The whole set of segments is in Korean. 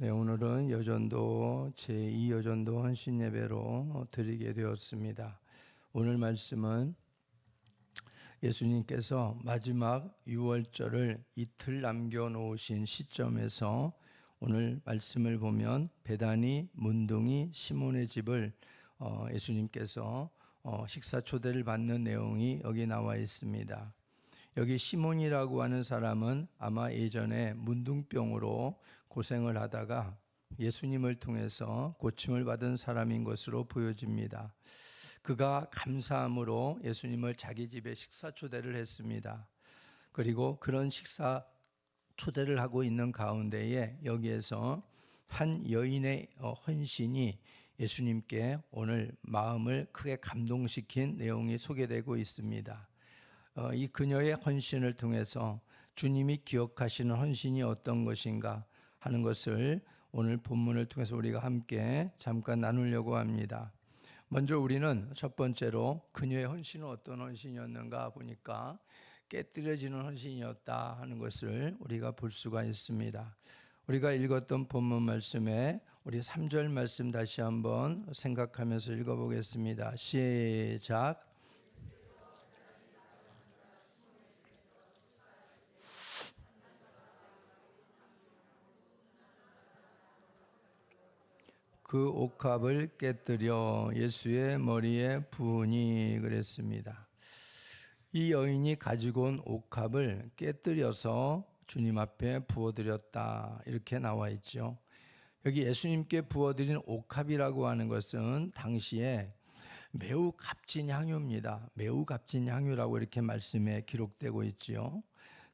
네, 오늘은 여전도 제2여전도 헌신 예배로 드리게 되었습니다. 오늘 말씀은 예수님께서 마지막 유월절을 이틀 남겨놓으신 시점에서 오늘 말씀을 보면 베다니 문둥이 시몬의 집을 예수님께서 식사 초대를 받는 내용이 여기 나와 있습니다. 여기 시몬이라고 하는 사람은 아마 예전에 문둥병으로 고생을 하다가 예수님을 통해서 고침을 받은 사람인 것으로 보여집니다. 그가 감사함으로 예수님을 자기 집에 식사 초대를 했습니다. 그리고 그런 식사 초대를 하고 있는 가운데에 여기에서 한 여인의 헌신이 예수님께 오늘 마음을 크게 감동시킨 내용이 소개되고 있습니다. 이 그녀의 헌신을 통해서 주님이 기억하시는 헌신이 어떤 것인가 하는 것을 오늘 본문을 통해서 우리가 함께 잠깐 나누려고 합니다. 먼저 우리는 첫 번째로 그녀의 헌신은 어떤 헌신이었는가 보니까 깨뜨려지는 헌신이었다 하는 것을 우리가 볼 수가 있습니다. 우리가 읽었던 본문 말씀에 우리 3절 말씀 다시 한번 생각하면서 읽어보겠습니다. 시작. 그 옥합을 깨뜨려 예수의 머리에 부으니 그랬습니다. 이 여인이 가지고 온 옥합을 깨뜨려서 주님 앞에 부어드렸다 이렇게 나와 있죠. 여기 예수님께 부어드린 옥합이라고 하는 것은 당시에 매우 값진 향유입니다. 매우 값진 향유라고 이렇게 말씀에 기록되고 있지요.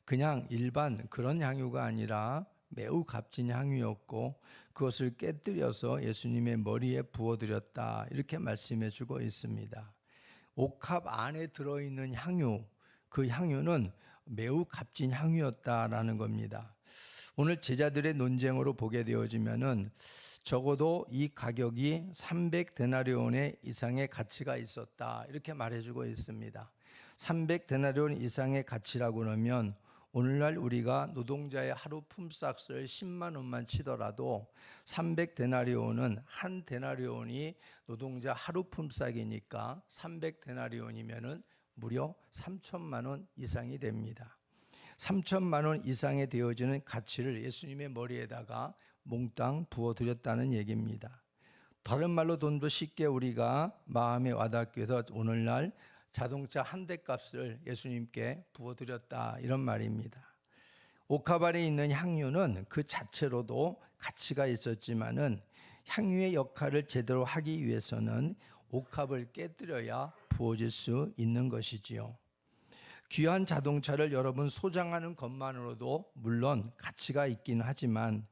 그냥 일반 그런 향유가 아니라 매우 값진 향유였고 그것을 깨뜨려서 예수님의 머리에 부어드렸다 이렇게 말씀해 주고 있습니다. 옥합 안에 들어있는 향유, 그 향유는 매우 값진 향유였다라는 겁니다. 오늘 제자들의 논쟁으로 보게 되어지면은 적어도 이 가격이 300데나리온의 이상의 가치가 있었다 이렇게 말해주고 있습니다. 300데나리온 이상의 가치라고 그러면 오늘날 우리가 노동자의 하루 품삯을 10만 원만 치더라도 300데나리온은 한 데나리온이 노동자 하루 품삯이니까 300데나리온이면은 무려 3천만 원 이상이 됩니다. 3천만 원 이상이 되어지는 가치를 예수님의 머리에다가 몽땅 부어드렸다는 얘기입니다. 다른 말로 돈도 쉽게 우리가 마음에 와닿기 위해서 오늘날 자동차 한 대 값을 예수님께 부어드렸다 이런 말입니다. 옥합 안에 있는 향유는 그 자체로도 가치가 있었지만은 향유의 역할을 제대로 하기 위해서는 옥합을 깨뜨려야 부어질 수 있는 것이지요. 귀한 자동차를 여러분 소장하는 것만으로도 물론 가치가 있긴 하지만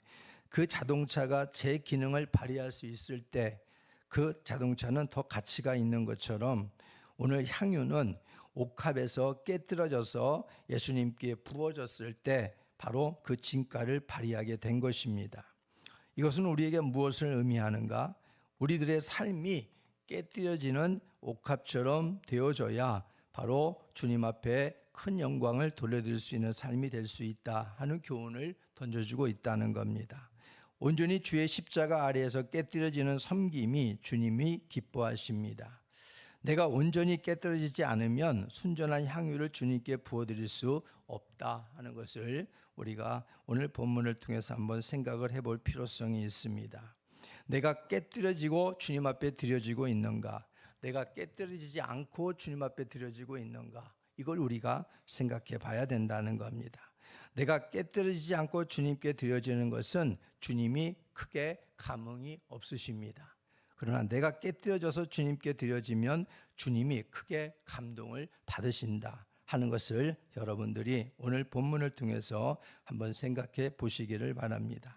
그 자동차가 제 기능을 발휘할 수 있을 때 그 자동차는 더 가치가 있는 것처럼 오늘 향유는 옥합에서 깨뜨려져서 예수님께 부어졌을 때 바로 그 진가를 발휘하게 된 것입니다. 이것은 우리에게 무엇을 의미하는가? 우리들의 삶이 깨뜨려지는 옥합처럼 되어져야 바로 주님 앞에 큰 영광을 돌려드릴 수 있는 삶이 될 수 있다 하는 교훈을 던져주고 있다는 겁니다. 온전히 주의 십자가 아래에서 깨뜨려지는 섬김이 주님이 기뻐하십니다. 내가 온전히 깨뜨려지지 않으면 순전한 향유를 주님께 부어드릴 수 없다 하는 것을 우리가 오늘 본문을 통해서 한번 생각을 해볼 필요성이 있습니다. 내가 깨뜨려지고 주님 앞에 드려지고 있는가? 내가 깨뜨려지지 않고 주님 앞에 드려지고 있는가? 이걸 우리가 생각해 봐야 된다는 겁니다. 내가 깨뜨려지지 않고 주님께 드려지는 것은 주님이 크게 감흥이 없으십니다. 그러나 내가 깨뜨려져서 주님께 드려지면 주님이 크게 감동을 받으신다 하는 것을 여러분들이 오늘 본문을 통해서 한번 생각해 보시기를 바랍니다.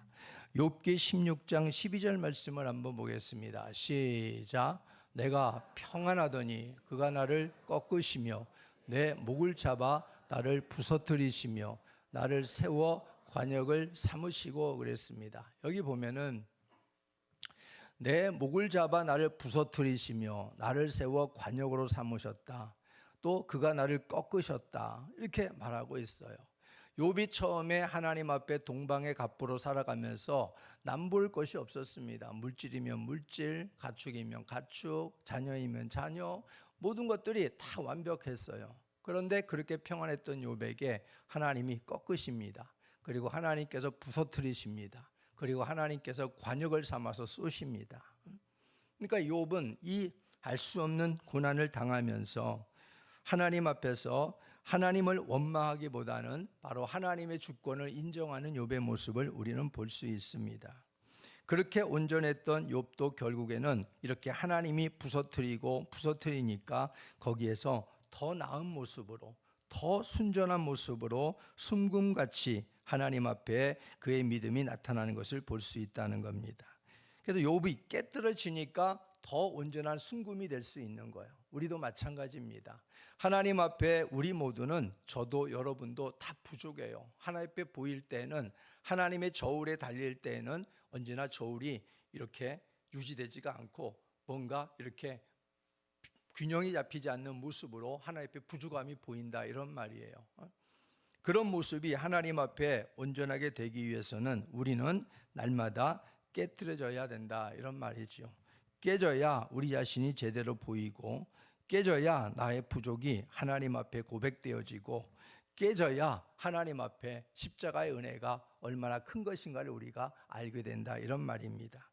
욥기 16장 12절 말씀을 한번 보겠습니다. 시작. 내가 평안하더니 그가 나를 꺾으시며 내 목을 잡아 나를 부서뜨리시며 나를 세워 관역을 삼으시고 그랬습니다. 여기 보면은 내 목을 잡아 나를 부서뜨리시며 나를 세워 관역으로 삼으셨다. 또 그가 나를 꺾으셨다. 이렇게 말하고 있어요. 욥이 처음에 하나님 앞에 동방의 갑부로 살아가면서 남볼 것이 없었습니다. 물질이면 물질, 가축이면 가축, 자녀이면 자녀, 모든 것들이 다 완벽했어요. 그런데 그렇게 평안했던 욥에게 하나님이 꺾으십니다. 그리고 하나님께서 부서뜨리십니다. 그리고 하나님께서 관역을 삼아서 쏘십니다. 그러니까 욥은 이 알 수 없는 고난을 당하면서 하나님 앞에서 하나님을 원망하기보다는 바로 하나님의 주권을 인정하는 욥의 모습을 우리는 볼 수 있습니다. 그렇게 온전했던 욥도 결국에는 이렇게 하나님이 부서뜨리니까 거기에서 더 나은 모습으로, 더 순전한 모습으로 순금같이 하나님 앞에 그의 믿음이 나타나는 것을 볼 수 있다는 겁니다. 그래서 욥이 깨뜨려지니까 더 온전한 순금이 될 수 있는 거예요. 우리도 마찬가지입니다. 하나님 앞에 우리 모두는, 저도 여러분도 다 부족해요. 하나님 앞에 보일 때는, 하나님의 저울에 달릴 때에는 언제나 저울이 이렇게 유지되지가 않고 뭔가 이렇게 균형이 잡히지 않는 모습으로 하나님 앞에 부족함이 보인다, 이런 말이에요. 그런 모습이 하나님 앞에 온전하게 되기 위해서는 우리는 날마다 깨트려져야 된다, 이런 말이죠. 깨져야 우리 자신이 제대로 보이고, 깨져야 나의 부족이 하나님 앞에 고백되어지고, 깨져야 하나님 앞에 십자가의 은혜가 얼마나 큰 것인가를 우리가 알게 된다, 이런 말입니다.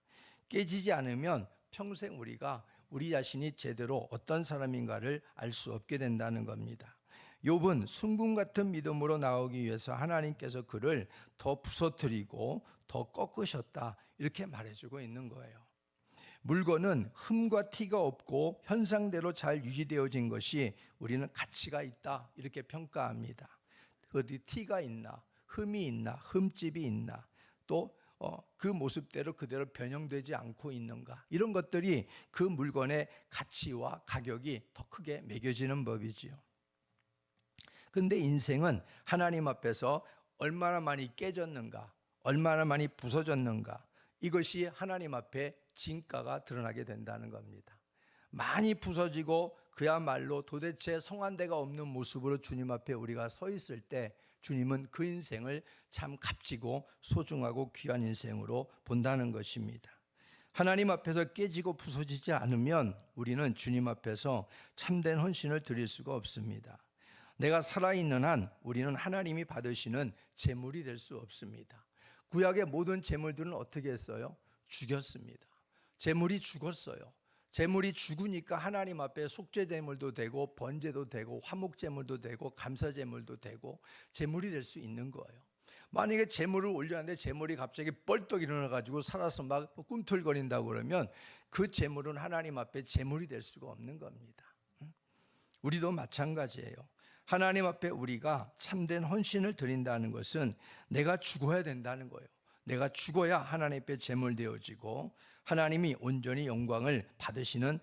깨지지 않으면 평생 우리가 우리 자신이 제대로 어떤 사람인가를 알 수 없게 된다는 겁니다. 욥은 순금 같은 믿음으로 나오기 위해서 하나님께서 그를 더 부서뜨리고 더 꺾으셨다, 이렇게 말해주고 있는 거예요. 물건은 흠과 티가 없고 현상대로 잘 유지되어진 것이 우리는 가치가 있다, 이렇게 평가합니다. 어디 티가 있나, 흠이 있나, 흠집이 있나, 또 그 모습대로 그대로 변형되지 않고 있는가, 이런 것들이 그 물건의 가치와 가격이 더 크게 매겨지는 법이지요. 그런데 인생은 하나님 앞에서 얼마나 많이 깨졌는가, 얼마나 많이 부서졌는가, 이것이 하나님 앞에 진가가 드러나게 된다는 겁니다. 많이 부서지고 그야말로 도대체 성한데가 없는 모습으로 주님 앞에 우리가 서 있을 때 주님은 그 인생을 참 값지고 소중하고 귀한 인생으로 본다는 것입니다. 하나님 앞에서 깨지고 부서지지 않으면 우리는 주님 앞에서 참된 헌신을 드릴 수가 없습니다. 내가 살아있는 한 우리는 하나님이 받으시는 제물이 될 수 없습니다. 구약의 모든 제물들은 어떻게 했어요? 죽였습니다. 제물이 죽었어요. 제물이 죽으니까 하나님 앞에 속죄제물도 되고 번제도 되고 화목제물도 되고 감사제물도 되고 제물이 될 수 있는 거예요. 만약에 제물을 올렸는데 제물이 갑자기 뻘떡 일어나가지고 살아서 막 꿈틀거린다고 그러면 그 제물은 하나님 앞에 제물이 될 수가 없는 겁니다. 우리도 마찬가지예요. 하나님 앞에 우리가 참된 헌신을 드린다는 것은 내가 죽어야 된다는 거예요. 내가 죽어야 하나님 앞에 제물 되어지고 하나님이 온전히 영광을 받으시는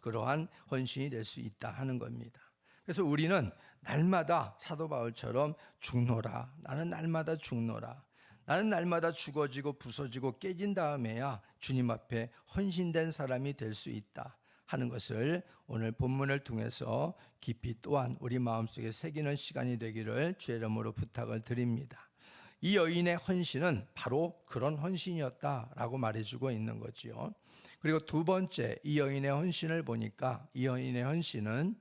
그러한 헌신이 될 수 있다 하는 겁니다. 그래서 우리는 날마다 사도 바울처럼 죽노라, 나는 날마다 죽노라, 나는 날마다 죽어지고 부서지고 깨진 다음에야 주님 앞에 헌신된 사람이 될 수 있다 하는 것을 오늘 본문을 통해서 깊이 또한 우리 마음속에 새기는 시간이 되기를 주의 이름으로 부탁을 드립니다. 이 여인의 헌신은 바로 그런 헌신이었다라고 말해주고 있는 거지요. 그리고 두 번째, 이 여인의 헌신을 보니까 이 여인의 헌신은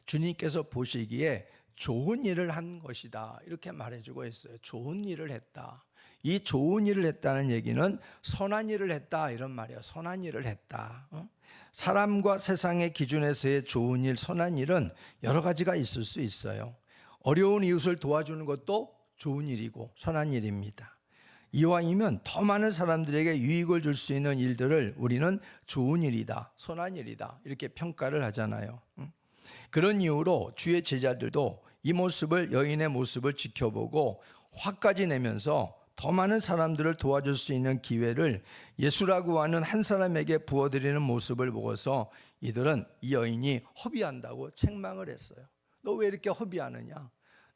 주님께서 보시기에 좋은 일을 한 것이다, 이렇게 말해주고 있어요. 좋은 일을 했다. 이 좋은 일을 했다는 얘기는 선한 일을 했다, 이런 말이에요. 선한 일을 했다. 사람과 세상의 기준에서의 좋은 일, 선한 일은 여러 가지가 있을 수 있어요. 어려운 이웃을 도와주는 것도 좋은 일이고 선한 일입니다. 이왕이면 더 많은 사람들에게 유익을 줄 수 있는 일들을 우리는 좋은 일이다, 선한 일이다, 이렇게 평가를 하잖아요. 그런 이유로 주의 제자들도 이 모습을, 여인의 모습을 지켜보고 화까지 내면서 더 많은 사람들을 도와줄 수 있는 기회를 예수라고 하는 한 사람에게 부어드리는 모습을 보고서 이들은 이 여인이 허비한다고 책망을 했어요. 너 왜 이렇게 허비하느냐?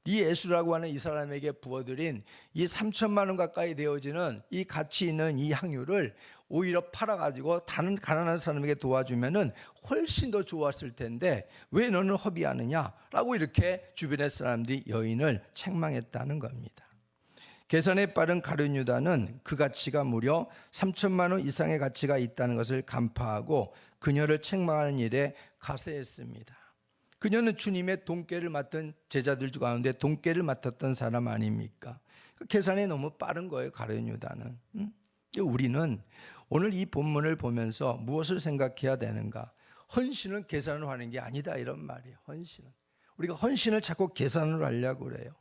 이 예수라고 하는 이 사람에게 부어들인 이 3천만 원 가까이 되어지는 이 가치 있는 이 향유를 오히려 팔아가지고 다른 가난한 사람에게 도와주면은 훨씬 더 좋았을 텐데 왜 너는 허비하느냐라고 이렇게 주변의 사람들이 여인을 책망했다는 겁니다. 계산에 빠른 가룟 유다는 그 가치가 무려 3천만 원 이상의 가치가 있다는 것을 간파하고 그녀를 책망하는 일에 가세했습니다. 그녀는 주님의 돈깨를 맡은 제자들 가운데 돈깨를 맡았던 사람 아닙니까? 그 계산이 너무 빠른 거예요, 가룟 유다는. 우리는 오늘 이 본문을 보면서 무엇을 생각해야 되는가? 헌신은 계산을 하는 게 아니다 이런 말이에요. 헌신은 우리가 헌신을 자꾸 계산을 하려고 그래요.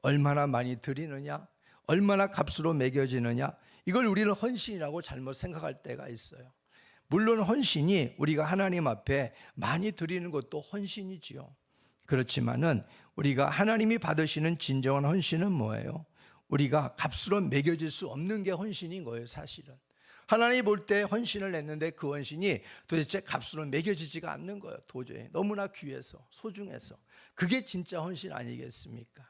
얼마나 많이 드리느냐, 얼마나 값으로 매겨지느냐, 이걸 우리는 헌신이라고 잘못 생각할 때가 있어요. 물론 헌신이 우리가 하나님 앞에 많이 드리는 것도 헌신이지요. 그렇지만은 우리가 하나님이 받으시는 진정한 헌신은 뭐예요? 우리가 값으로 매겨질 수 없는 게 헌신인 거예요, 사실은. 하나님이 볼 때 헌신을 냈는데 그 헌신이 도대체 값으로 매겨지지가 않는 거예요. 도저히 너무나 귀해서 소중해서. 그게 진짜 헌신 아니겠습니까?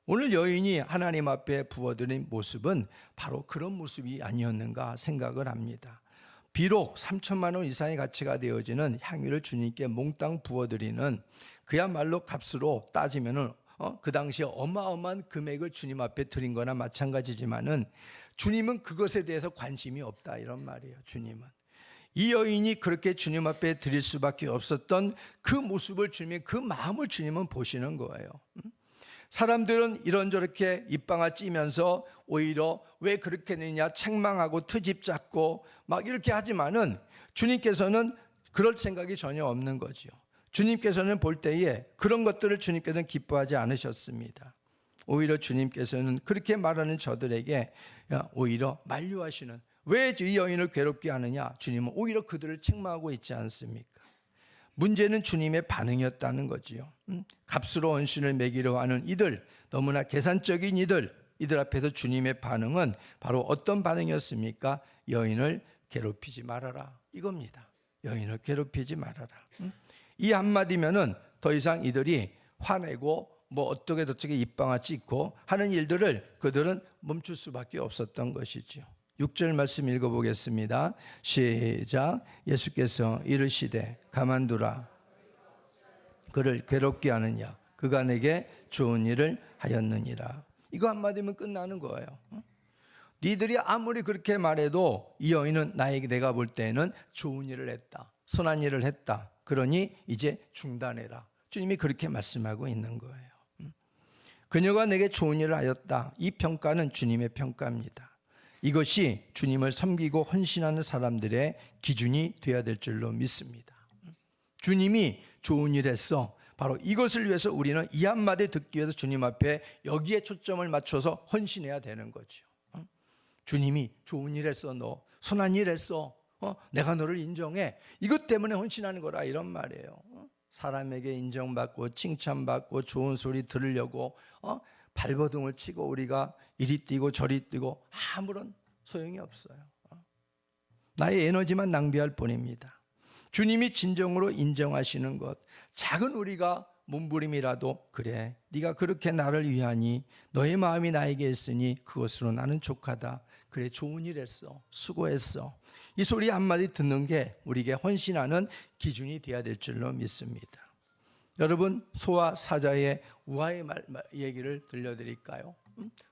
오늘 여인이 하나님 앞에 부어드린 모습은 바로 그런 모습이 아니었는가 생각을 합니다. 비록 3천만 원 이상의 가치가 되어지는 향유를 주님께 몽땅 부어드리는 그야말로 값으로 따지면은 그 당시에 어마어마한 금액을 주님 앞에 드린 거나 마찬가지지만은 주님은 그것에 대해서 관심이 없다 이런 말이에요. 주님은 이 여인이 그렇게 주님 앞에 드릴 수밖에 없었던 그 모습을 주님이 그 마음을 주님은 보시는 거예요. 사람들은 이런저렇게 입방아 찌면서 오히려 왜 그렇게 했느냐 책망하고 트집 잡고 막 이렇게 하지만은 주님께서는 그럴 생각이 전혀 없는 거죠. 주님께서는 볼 때에 그런 것들을 주님께서는 기뻐하지 않으셨습니다. 오히려 주님께서는 그렇게 말하는 저들에게 오히려 만류하시는, 왜 이 여인을 괴롭게 하느냐, 주님은 오히려 그들을 책망하고 있지 않습니까? 문제는 주님의 반응이었다는 거지요. 값으로 헌신을 매기려 하는 이들, 너무나 계산적인 이들 앞에서 주님의 반응은 바로 어떤 반응이었습니까? 여인을 괴롭히지 말아라 이겁니다. 여인을 괴롭히지 말아라. 이 한마디면은 더 이상 이들이 화내고 뭐 어떻게 저떻게 입방아 찍고 하는 일들을 그들은 멈출 수밖에 없었던 것이죠. 6절 말씀 읽어보겠습니다. 시작. 예수께서 이르시되 가만두라. 그를 괴롭게 하느냐? 그가 내게 좋은 일을 하였느니라. 이거 한마디면 끝나는 거예요. 니들이 아무리 그렇게 말해도 이 여인은 나에게 내가 볼 때는 좋은 일을 했다, 선한 일을 했다. 그러니 이제 중단해라. 주님이 그렇게 말씀하고 있는 거예요. 그녀가 내게 좋은 일을 하였다. 이 평가는 주님의 평가입니다. 이것이 주님을 섬기고 헌신하는 사람들의 기준이 되어야 될 줄로 믿습니다. 주님이 좋은 일 했어. 바로 이것을 위해서 우리는 이 한마디 듣기 위해서 주님 앞에 여기에 초점을 맞춰서 헌신해야 되는 거죠. 주님이 좋은 일 했어, 너 선한 일 했어, 내가 너를 인정해. 이것 때문에 헌신하는 거라 이런 말이에요. 사람에게 인정받고 칭찬받고 좋은 소리 들으려고 발버둥을 치고 우리가 이리 뛰고 저리 뛰고 아무런 소용이 없어요. 나의 에너지만 낭비할 뿐입니다. 주님이 진정으로 인정하시는 것, 작은 우리가 몸부림이라도 그래 네가 그렇게 나를 위하니 너의 마음이 나에게 있으니 그것으로 나는 족하다. 그래 좋은 일 했어, 수고했어. 이 소리 한마디 듣는 게 우리에게 헌신하는 기준이 되어야 될 줄로 믿습니다. 여러분, 소와 사자의 우화의 얘기를 들려드릴까요?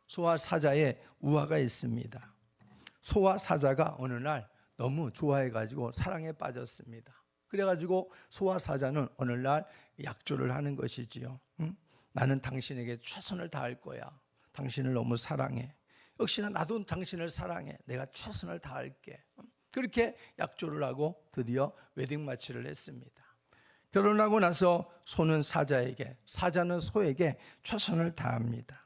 소와 사자의 우화가 있습니다. 소와 사자가 어느 날 너무 좋아해가지고 사랑에 빠졌습니다. 그래가지고 소와 사자는 어느 날 약조를 하는 것이지요. 나는 당신에게 최선을 다할 거야. 당신을 너무 사랑해. 역시나 나도 당신을 사랑해. 내가 최선을 다할게. 그렇게 약조를 하고 드디어 웨딩 마치를 했습니다. 결혼하고 나서 소는 사자에게, 사자는 소에게 최선을 다합니다.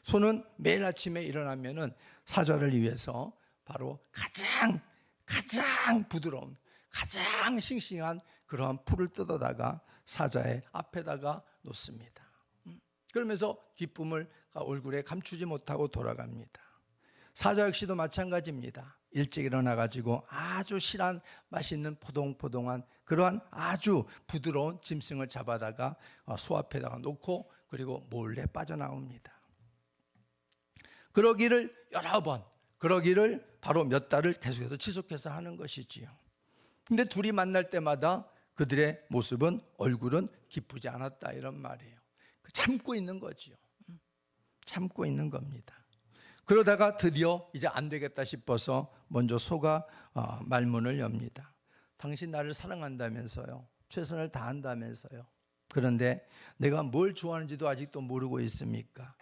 소는 매일 아침에 일어나면은 사자를 위해서 바로 가장 부드러운, 가장 싱싱한 그러한 풀을 뜯어다가 사자의 앞에다가 놓습니다. 그러면서 기쁨을 얼굴에 감추지 못하고 돌아갑니다. 사자 역시도 마찬가지입니다. 일찍 일어나가지고 아주 실한 맛있는 포동포동한 그러한 아주 부드러운 짐승을 잡아다가 소 앞에다가 놓고 그리고 몰래 빠져나옵니다. 그러기를 여러 번, 그러기를 바로 몇 달을 계속해서 지속해서 하는 것이지요. 근데 둘이 만날 때마다 그들의 모습은, 얼굴은 기쁘지 않았다, 이런 말이에요. 참고 있는 거지요. 참고 있는 겁니다. 그러다가 드디어 이제 안 되겠다 싶어서 먼저 소가 말문을 엽니다. 당신 나를 사랑한다면서요, 최선을 다한다면서요, 그런데 내가 뭘 좋아하는지도 아직도 모르고 있습니까?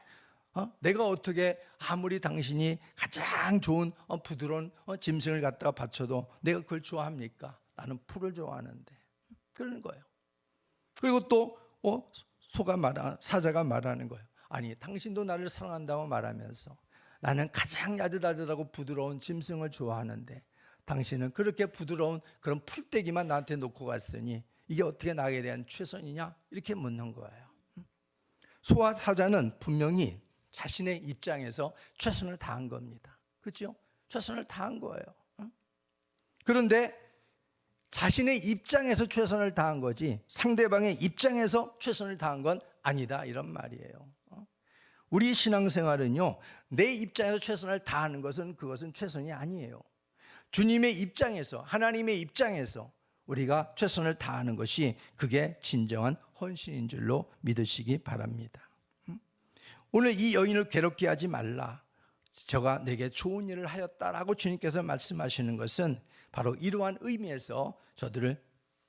내가 어떻게, 아무리 당신이 가장 좋은 부드러운 짐승을 갖다가 바쳐도 내가 그걸 좋아합니까? 나는 풀을 좋아하는데. 그러는 거예요. 그리고 또 사자가 말하는 거예요. 아니, 당신도 나를 사랑한다고 말하면서 나는 가장 야들야들하고 부드러운 짐승을 좋아하는데 당신은 그렇게 부드러운 그런 풀떼기만 나한테 놓고 갔으니 이게 어떻게 나에 대한 최선이냐? 이렇게 묻는 거예요. 소와 사자는 분명히 자신의 입장에서 최선을 다한 겁니다. 그렇죠? 최선을 다한 거예요. 그런데 자신의 입장에서 최선을 다한 거지 상대방의 입장에서 최선을 다한 건 아니다, 이런 말이에요. 우리 신앙생활은요, 내 입장에서 최선을 다하는 것은, 그것은 최선이 아니에요. 주님의 입장에서, 하나님의 입장에서 우리가 최선을 다하는 것이, 그게 진정한 헌신인 줄로 믿으시기 바랍니다. 오늘 이 여인을 괴롭게 하지 말라, 저가 내게 좋은 일을 하였다라고 주님께서 말씀하시는 것은 바로 이러한 의미에서 저들을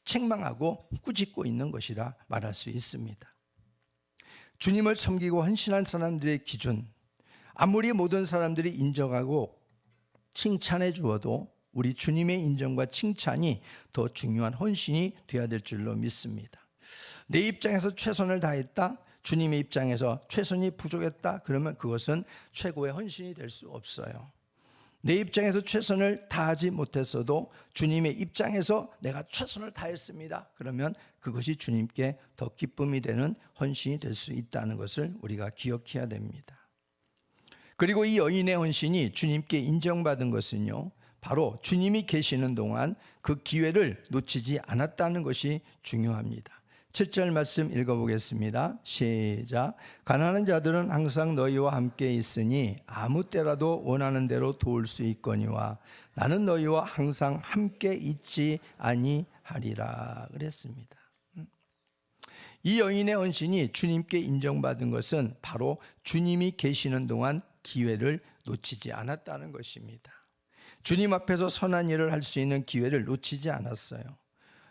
책망하고 꾸짖고 있는 것이라 말할 수 있습니다. 주님을 섬기고 헌신한 사람들의 기준, 아무리 모든 사람들이 인정하고 칭찬해 주어도 우리 주님의 인정과 칭찬이 더 중요한 헌신이 되어야 될 줄로 믿습니다. 내 입장에서 최선을 다했다, 주님의 입장에서 최선이 부족했다, 그러면 그것은 최고의 헌신이 될 수 없어요. 내 입장에서 최선을 다하지 못했어도 주님의 입장에서 내가 최선을 다했습니다, 그러면 그것이 주님께 더 기쁨이 되는 헌신이 될 수 있다는 것을 우리가 기억해야 됩니다. 그리고 이 여인의 헌신이 주님께 인정받은 것은요, 바로 주님이 계시는 동안 그 기회를 놓치지 않았다는 것이 중요합니다. 7절 말씀 읽어보겠습니다. 시작. 가난한 자들은 항상 너희와 함께 있으니 아무 때라도 원하는 대로 도울 수 있거니와 나는 너희와 항상 함께 있지 아니하리라 그랬습니다. 이 여인의 헌신이 주님께 인정받은 것은 바로 주님이 계시는 동안 기회를 놓치지 않았다는 것입니다. 주님 앞에서 선한 일을 할 수 있는 기회를 놓치지 않았어요.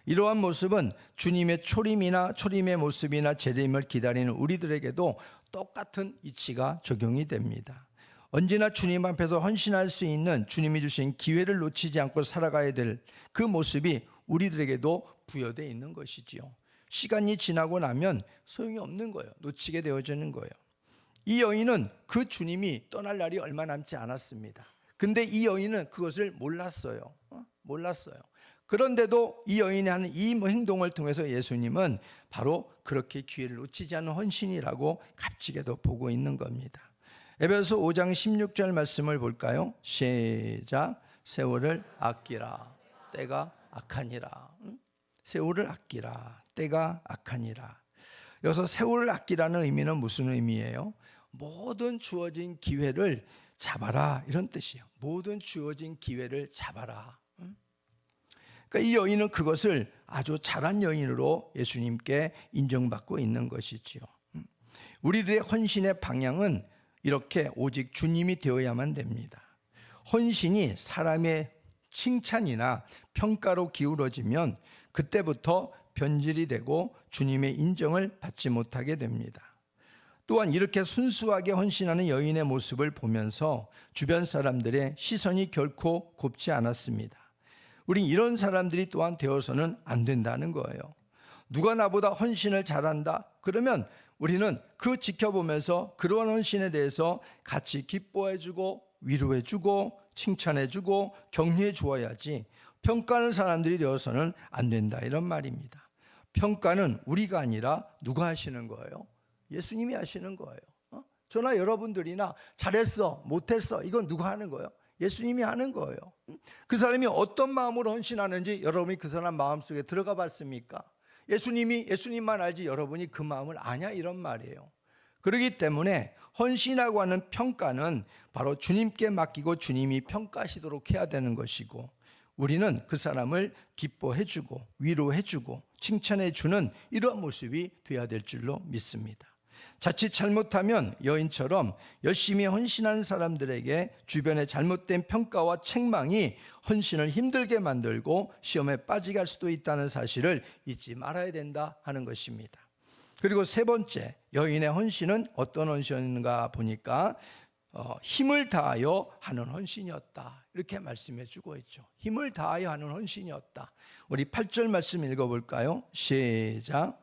이러한 모습은 주님의 초림의 모습이나 재림을 기다리는 우리들에게도 똑같은 이치가 적용이 됩니다. 언제나 주님 앞에서 헌신할 수 있는 주님이 주신 기회를 놓치지 않고 살아가야 될 그 모습이 우리들에게도 부여되어 있는 것이지요. 시간이 지나고 나면 소용이 없는 거예요. 놓치게 되어지는 거예요. 이 여인은 그 주님이 떠날 날이 얼마 남지 않았습니다. 근데 이 여인은 그것을 몰랐어요. 그런데도 이 여인이 하는 이 행동을 통해서 예수님은 바로 그렇게 기회를 놓치지 않는 헌신이라고 값지게도 보고 있는 겁니다. 에베소서 5장 16절 말씀을 볼까요? 시작. 세월을 아끼라 때가 악하니라. 세월을 아끼라 때가 악하니라. 여기서 세월을 아끼라는 의미는 무슨 의미예요? 모든 주어진 기회를 잡아라, 이런 뜻이에요. 모든 주어진 기회를 잡아라. 그러니까 이 여인은 그것을 아주 잘한 여인으로 예수님께 인정받고 있는 것이지요. 우리들의 헌신의 방향은 이렇게 오직 주님이 되어야만 됩니다. 헌신이 사람의 칭찬이나 평가로 기울어지면 그때부터 변질이 되고 주님의 인정을 받지 못하게 됩니다. 또한 이렇게 순수하게 헌신하는 여인의 모습을 보면서 주변 사람들의 시선이 결코 곱지 않았습니다. 우린 이런 사람들이 또한 되어서는 안 된다는 거예요. 누가 나보다 헌신을 잘한다? 그러면 우리는 그 지켜보면서 그러한 헌신에 대해서 같이 기뻐해주고 위로해주고 칭찬해주고 격려해 주어야지, 평가하는 사람들이 되어서는 안 된다, 이런 말입니다. 평가는 우리가 아니라 누가 하시는 거예요? 예수님이 하시는 거예요. 저나 여러분들이나 잘했어 못했어 이건 누가 하는 거예요? 예수님이 하는 거예요. 그 사람이 어떤 마음으로 헌신하는지 여러분이 그 사람 마음속에 들어가 봤습니까? 예수님만 알지 여러분이 그 마음을 아냐, 이런 말이에요. 그렇기 때문에 헌신이라고 하는 평가는 바로 주님께 맡기고 주님이 평가하시도록 해야 되는 것이고, 우리는 그 사람을 기뻐해주고 위로해주고 칭찬해주는 이러한 모습이 되어야 될 줄로 믿습니다. 자칫 잘못하면 여인처럼 열심히 헌신하는 사람들에게 주변의 잘못된 평가와 책망이 헌신을 힘들게 만들고 시험에 빠지게 할 수도 있다는 사실을 잊지 말아야 된다 하는 것입니다. 그리고 세 번째, 여인의 헌신은 어떤 헌신인가 보니까 힘을 다하여 하는 헌신이었다, 이렇게 말씀해 주고 있죠. 힘을 다하여 하는 헌신이었다. 우리 8절 말씀 읽어볼까요? 시작.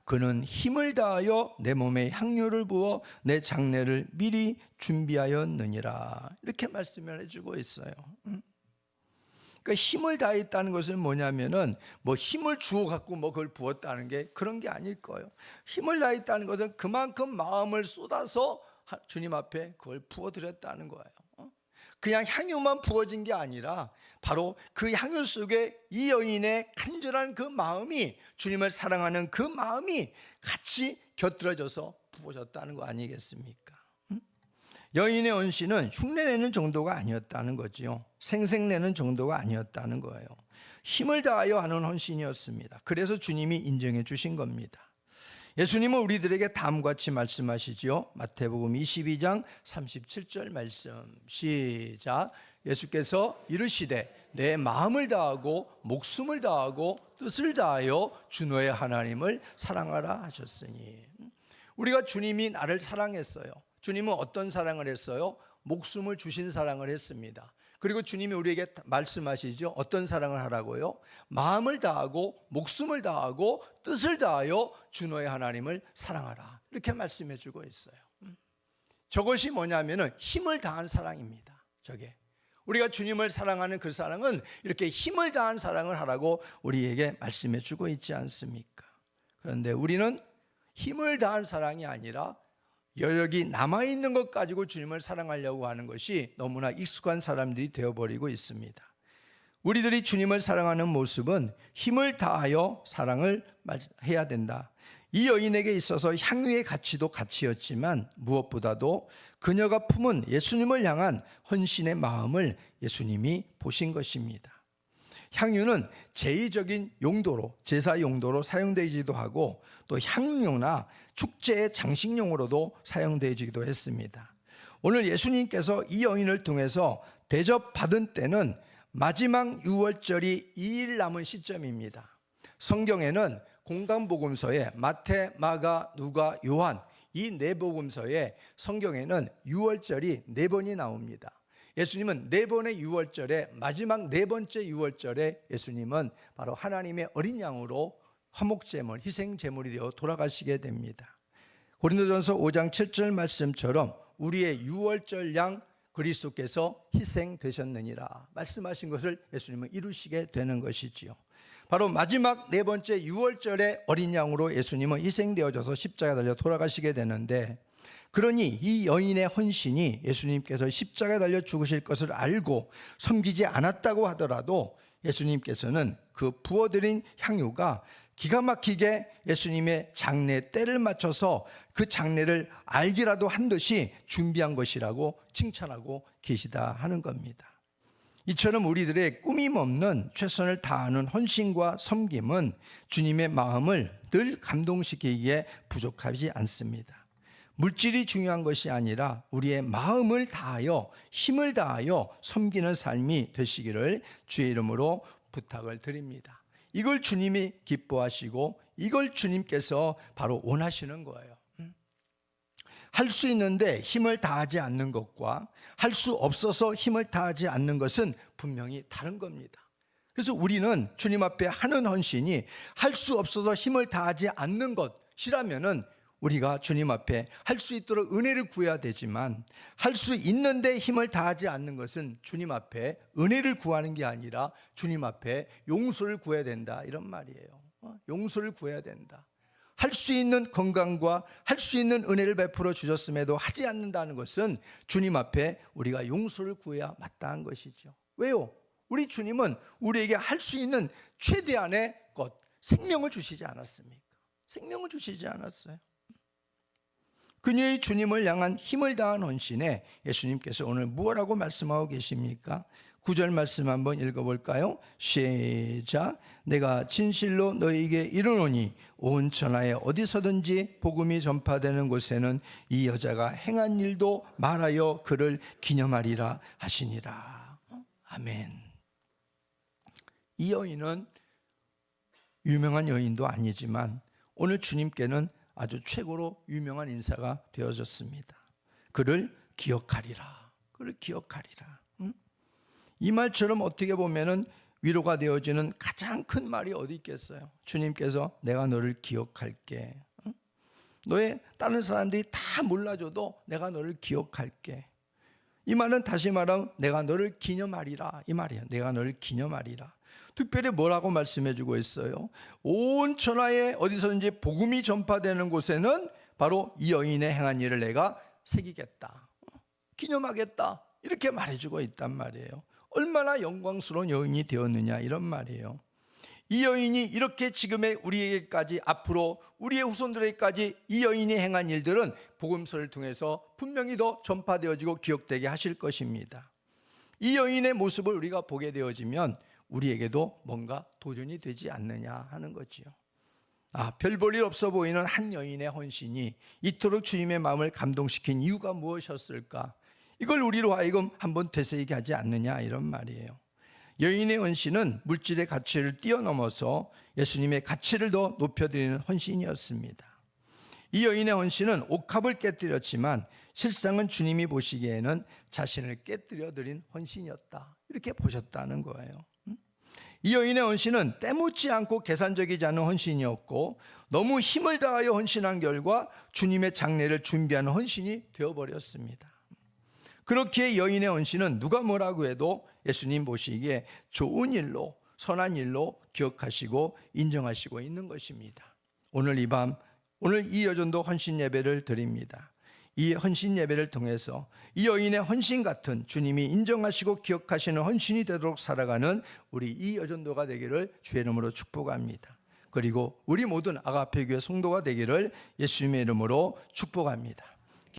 그는 힘을 다하여 내 몸에 향료를 부어 내 장례를 미리 준비하였느니라, 이렇게 말씀을 해주고 있어요. 그러니까 힘을 다했다는 것은 뭐냐면은 뭐 힘을 주어 갖고 뭐 그걸 부었다는 게 그런 게 아닐 거예요. 힘을 다했다는 것은 그만큼 마음을 쏟아서 주님 앞에 그걸 부어드렸다는 거예요. 그냥 향유만 부어진 게 아니라 바로 그 향유 속에 이 여인의 간절한 그 마음이, 주님을 사랑하는 그 마음이 같이 곁들여져서 부어졌다는 거 아니겠습니까? 여인의 헌신은 흉내내는 정도가 아니었다는 거지요. 생색내는 정도가 아니었다는 거예요. 힘을 다하여 하는 헌신이었습니다. 그래서 주님이 인정해 주신 겁니다. 예수님은 우리들에게 다음과 같이 말씀하시지요. 마태복음 22장 37절 말씀 시작. 예수께서 이르시되 내 마음을 다하고 목숨을 다하고 뜻을 다하여 주 너의 하나님을 사랑하라 하셨으니, 우리가 주님이 나를 사랑했어요. 주님은 어떤 사랑을 했어요? 목숨을 주신 사랑을 했습니다. 그리고 주님이 우리에게 말씀하시죠. 어떤 사랑을 하라고요? 마음을 다하고 목숨을 다하고 뜻을 다하여 주 너의 하나님을 사랑하라, 이렇게 말씀해 주고 있어요. 저것이 뭐냐면은 힘을 다한 사랑입니다. 저게 우리가 주님을 사랑하는 그 사랑은 이렇게 힘을 다한 사랑을 하라고 우리에게 말씀해 주고 있지 않습니까? 그런데 우리는 힘을 다한 사랑이 아니라 여력이 남아있는 것 가지고 주님을 사랑하려고 하는 것이 너무나 익숙한 사람들이 되어버리고 있습니다. 우리들이 주님을 사랑하는 모습은 힘을 다하여 사랑을 해야 된다. 이 여인에게 있어서 향유의 가치도 가치였지만 무엇보다도 그녀가 품은 예수님을 향한 헌신의 마음을 예수님이 보신 것입니다. 향유는 제의적인 용도로, 제사 용도로 사용되기도 하고 또 향료나 축제의 장식용으로도 사용되기도 했습니다. 오늘 예수님께서 이 여인을 통해서 대접받은 때는 마지막 유월절이 2일 남은 시점입니다. 성경에는 공강복음서에 마태, 마가, 누가, 요한 이 네 복음서에 성경에는 유월절이 4번이 나옵니다. 예수님은 4번의 유월절에, 마지막 4번째 유월절에 예수님은 바로 하나님의 어린 양으로 화목제물, 희생제물이 되어 돌아가시게 됩니다. 고린도전서 5장 7절 말씀처럼 우리의 유월절 양 그리스도께서 희생되셨느니라 말씀하신 것을 예수님은 이루시게 되는 것이지요. 바로 마지막 4번째 유월절의 어린 양으로 예수님은 희생되어져서 십자가에 달려 돌아가시게 되는데, 그러니 이 여인의 헌신이 예수님께서 십자가에 달려 죽으실 것을 알고 섬기지 않았다고 하더라도 예수님께서는 그 부어드린 향유가 기가 막히게 예수님의 장례 때를 맞춰서 그 장례를 알기라도 한 듯이 준비한 것이라고 칭찬하고 계시다 하는 겁니다. 이처럼 우리들의 꾸밈 없는 최선을 다하는 헌신과 섬김은 주님의 마음을 늘 감동시키기에 부족하지 않습니다. 물질이 중요한 것이 아니라 우리의 마음을 다하여 힘을 다하여 섬기는 삶이 되시기를 주의 이름으로 부탁을 드립니다. 이걸 주님이 기뻐하시고 이걸 주님께서 바로 원하시는 거예요. 할 수 있는데 힘을 다하지 않는 것과 할 수 없어서 힘을 다하지 않는 것은 분명히 다른 겁니다. 그래서 우리는 주님 앞에 하는 헌신이 할 수 없어서 힘을 다하지 않는 것이라면은 우리가 주님 앞에 할 수 있도록 은혜를 구해야 되지만, 할 수 있는데 힘을 다하지 않는 것은 주님 앞에 은혜를 구하는 게 아니라 주님 앞에 용서를 구해야 된다, 이런 말이에요. 용서를 구해야 된다. 할 수 있는 건강과 할 수 있는 은혜를 베풀어 주셨음에도 하지 않는다는 것은 주님 앞에 우리가 용서를 구해야 마땅한 것이죠. 왜요? 우리 주님은 우리에게 할 수 있는 최대한의 것, 생명을 주시지 않았습니까? 생명을 주시지 않았어요. 그녀의 주님을 향한 힘을 다한 헌신에 예수님께서 오늘 무엇라고 말씀하고 계십니까? 9절 말씀 한번 읽어볼까요? 시작. 내가 진실로 너희에게 이르노니 온 천하에 어디서든지 복음이 전파되는 곳에는 이 여자가 행한 일도 말하여 그를 기념하리라 하시니라. 아멘. 이 여인은 유명한 여인도 아니지만 오늘 주님께는 아주 최고로 유명한 인사가 되어졌습니다. 그를 기억하리라. 그를 기억하리라. 이 말처럼 어떻게 보면은 위로가 되어지는 가장 큰 말이 어디 있겠어요? 주님께서 내가 너를 기억할게. 너의 다른 사람들이 다 몰라줘도 내가 너를 기억할게. 이 말은 다시 말하면 내가 너를 기념하리라 이 말이에요. 내가 너를 기념하리라. 특별히 뭐라고 말씀해주고 있어요? 온 천하에 어디서든지 복음이 전파되는 곳에는 바로 이 여인의 행한 일을 내가 새기겠다, 기념하겠다, 이렇게 말해주고 있단 말이에요. 얼마나 영광스러운 여인이 되었느냐 이런 말이에요. 이 여인이 이렇게 지금의 우리에게까지, 앞으로 우리의 후손들에게까지 이 여인이 행한 일들은 복음서를 통해서 분명히 더 전파되어지고 기억되게 하실 것입니다. 이 여인의 모습을 우리가 보게 되어지면 우리에게도 뭔가 도전이 되지 않느냐 하는 거지요. 별 볼 일 없어 보이는 한 여인의 헌신이 이토록 주님의 마음을 감동시킨 이유가 무엇이었을까? 이걸 우리로 하여금 한번 되새기게 하지 않느냐 이런 말이에요. 여인의 헌신은 물질의 가치를 뛰어넘어서 예수님의 가치를 더 높여드리는 헌신이었습니다. 이 여인의 헌신은 옥합을 깨뜨렸지만 실상은 주님이 보시기에는 자신을 깨뜨려 드린 헌신이었다, 이렇게 보셨다는 거예요. 이 여인의 헌신은 때묻지 않고 계산적이지 않은 헌신이었고, 너무 힘을 다하여 헌신한 결과 주님의 장례를 준비하는 헌신이 되어버렸습니다. 그렇기에 여인의 헌신은 누가 뭐라고 해도 예수님 보시기에 좋은 일로, 선한 일로 기억하시고 인정하시고 있는 것입니다. 오늘 이 밤, 오늘 이 여전도 헌신 예배를 드립니다. 이 헌신 예배를 통해서 이 여인의 헌신 같은 주님이 인정하시고 기억하시는 헌신이 되도록 살아가는 우리 이 여전도가 되기를 주의 이름으로 축복합니다. 그리고 우리 모든 아가페 교회 성도가 되기를 예수님의 이름으로 축복합니다.